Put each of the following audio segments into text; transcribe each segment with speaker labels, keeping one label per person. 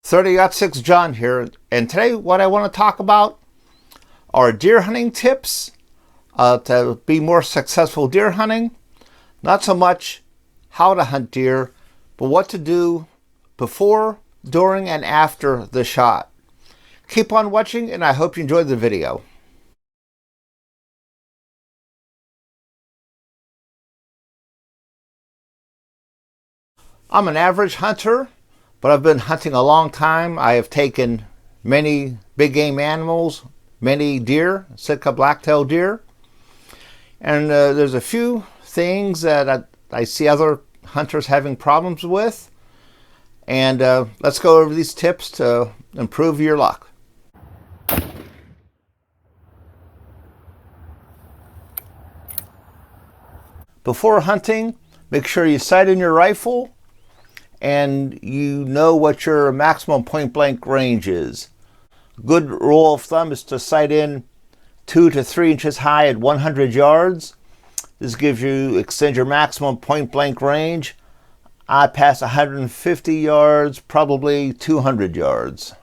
Speaker 1: 30-06 John here, and today what I want to talk about are deer hunting tips to be more successful deer hunting. Not so much how to hunt deer, but what to do before, during, and after the shot. Keep on watching, and I hope you enjoyed the video. I'm an average hunter, but I've been hunting a long time. I have taken many big game animals, many deer, Sitka Blacktail deer. And there's a few things that I see other hunters having problems with. And let's go over these tips to improve your luck. Before hunting, make sure you sight in your rifle and you know what your maximum point blank range is. Good rule of thumb is to sight in 2 to 3 inches high at 100 yards. This gives you, extend your maximum point blank range. I pass 150 yards, probably 200 yards.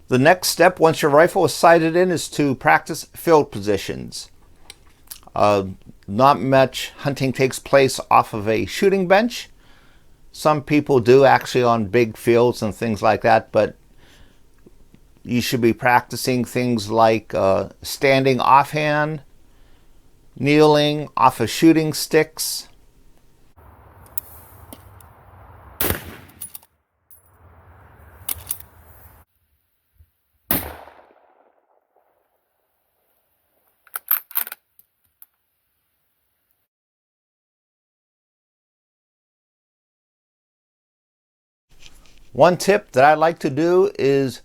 Speaker 1: The next step, once your rifle is sighted in, is to practice field positions. Not much hunting takes place off of a shooting bench. Some people do actually on big fields and things like that, but you should be practicing things like standing offhand, kneeling off of shooting sticks. One tip that I like to do is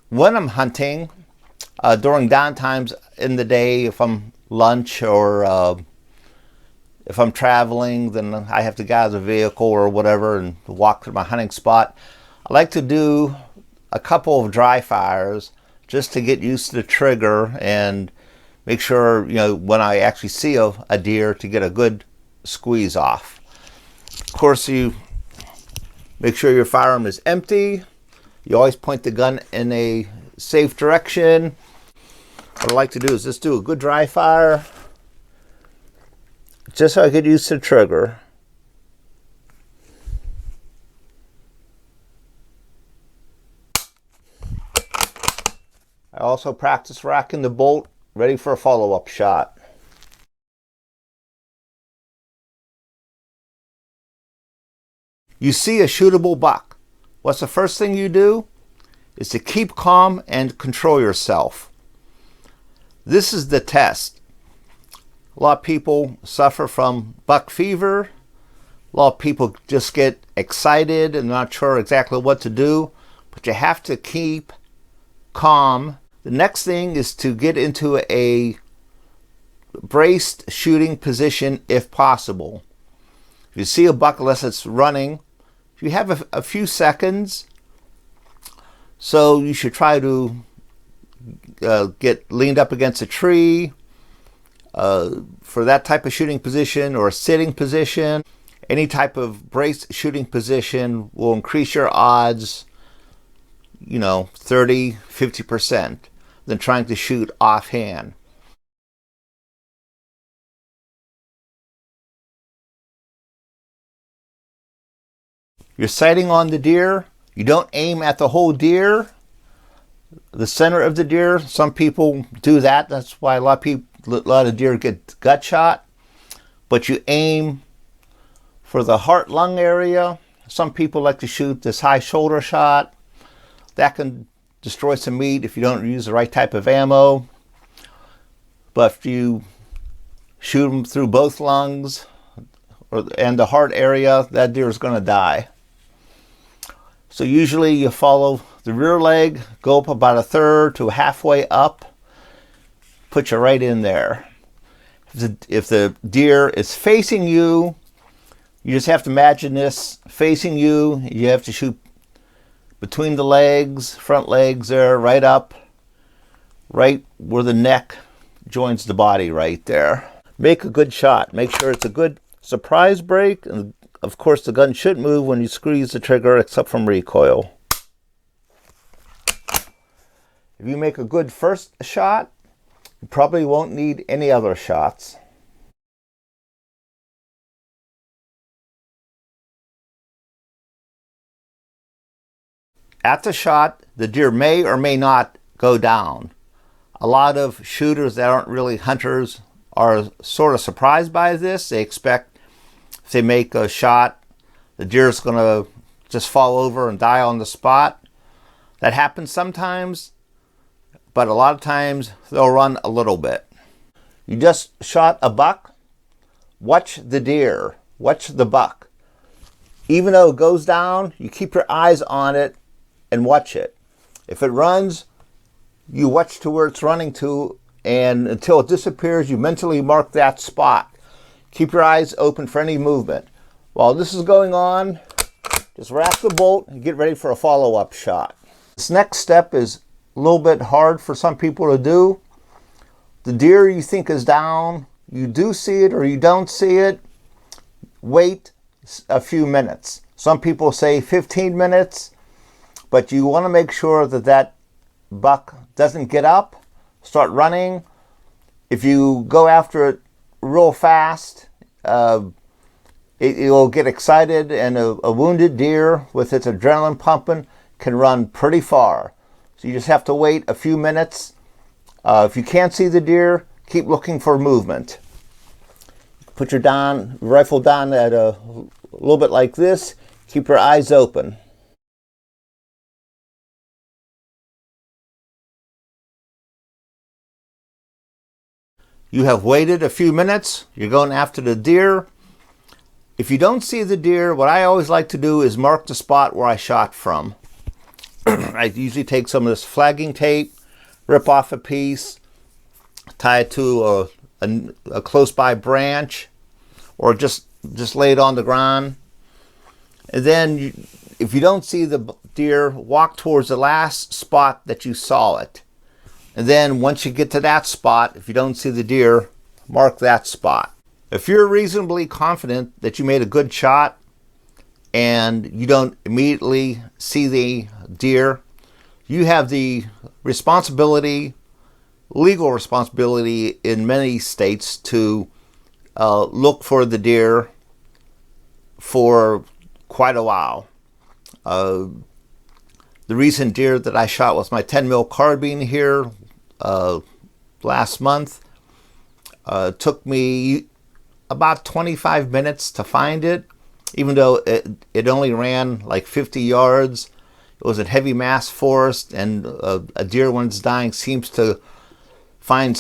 Speaker 1: when I'm hunting, during downtimes in the day, if I'm lunch or if I'm traveling, then I have to get out of the vehicle or whatever and walk to my hunting spot. I like to do a couple of dry fires just to get used to the trigger and make sure, you know, when I actually see a deer, to get a good squeeze off. Of course, you make sure your firearm is empty. You always point the gun in a safe direction. What I like to do is just do a good dry fire, just so I get used to the trigger. I also practice racking the bolt, ready for a follow-up shot. You see a shootable buck. What's the first thing you do? Is to keep calm and control yourself. This is the test. A lot of people suffer from buck fever. A lot of people just get excited and not sure exactly what to do, but you have to keep calm. The next thing is to get into a braced shooting position if possible. If you see a buck, unless it's running, you have a few seconds, so you should try to get leaned up against a tree for that type of shooting position, or a sitting position. Any type of braced shooting position will increase your odds, 30-50% than trying to shoot offhand. You're sighting on the deer. You don't aim at the whole deer, the center of the deer. Some people do that. That's why a lot of deer get gut shot. But you aim for the heart-lung area. Some people like to shoot this high shoulder shot. That can destroy some meat if you don't use the right type of ammo. But if you shoot them through both lungs and the heart area, that deer is going to die. So usually you follow the rear leg, go up about 1/3 to halfway up, put you right in there. If the deer is facing you, you just have to imagine this facing you. You have to shoot between the legs, front legs there, right up, right where the neck joins the body right there. Make a good shot. Make sure it's a good surprise break, and of course the gun shouldn't move when you squeeze the trigger except from recoil. If you make a good first shot, you probably won't need any other shots. At the shot, the deer may or may not go down. A lot of shooters that aren't really hunters are sort of surprised by this. They expect if they make a shot, the deer's going to just fall over and die on the spot. That happens sometimes, but a lot of times they'll run a little bit. You just shot a buck, watch the deer, watch the buck. Even though it goes down, you keep your eyes on it and watch it. If it runs, you watch to where it's running to, and until it disappears, you mentally mark that spot. Keep your eyes open for any movement. While this is going on, just wrap the bolt and get ready for a follow-up shot. This next step is a little bit hard for some people to do. The deer you think is down, you do see it or you don't see it, wait a few minutes. Some people say 15 minutes, but you want to make sure that that buck doesn't get up, start running. If you go after it real fast, it will get excited, and a wounded deer with its adrenaline pumping can run pretty far. So you just have to wait a few minutes. If you can't see the deer, keep looking for movement. Put your rifle down at a little bit like this. Keep your eyes open. You have waited a few minutes. You're going after the deer. If you don't see the deer, what I always like to do is mark the spot where I shot from. I usually take some of this flagging tape, rip off a piece, tie it to a close by branch, or just lay it on the ground. And then if you don't see the deer, walk towards the last spot that you saw it. And then once you get to that spot, if you don't see the deer, mark that spot. If you're reasonably confident that you made a good shot and you don't immediately see the deer, you have the responsibility, legal responsibility in many states to look for the deer for quite a while. The recent deer that I shot was my 10 mil carbine here last month. Took me about 25 minutes to find it, even though it only ran like 50 yards. It was a heavy mass forest, and a deer when it's dying seems to find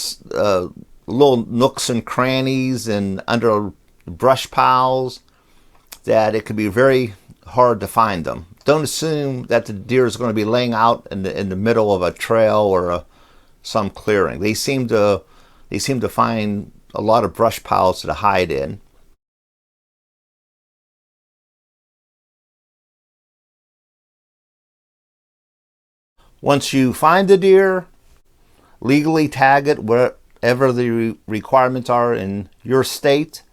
Speaker 1: little nooks and crannies and under brush piles that it can be very hard to find them. Don't assume that the deer is going to be laying out in the middle of a trail or some clearing. They seem to find a lot of brush piles to hide in. Once you find the deer, legally tag it wherever the requirements are in your state.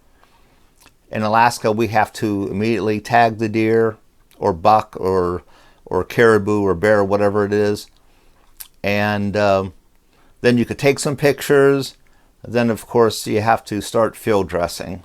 Speaker 1: In Alaska, we have to immediately tag the deer or buck or caribou or bear, whatever it is. And then you could take some pictures. Then, of course, you have to start field dressing.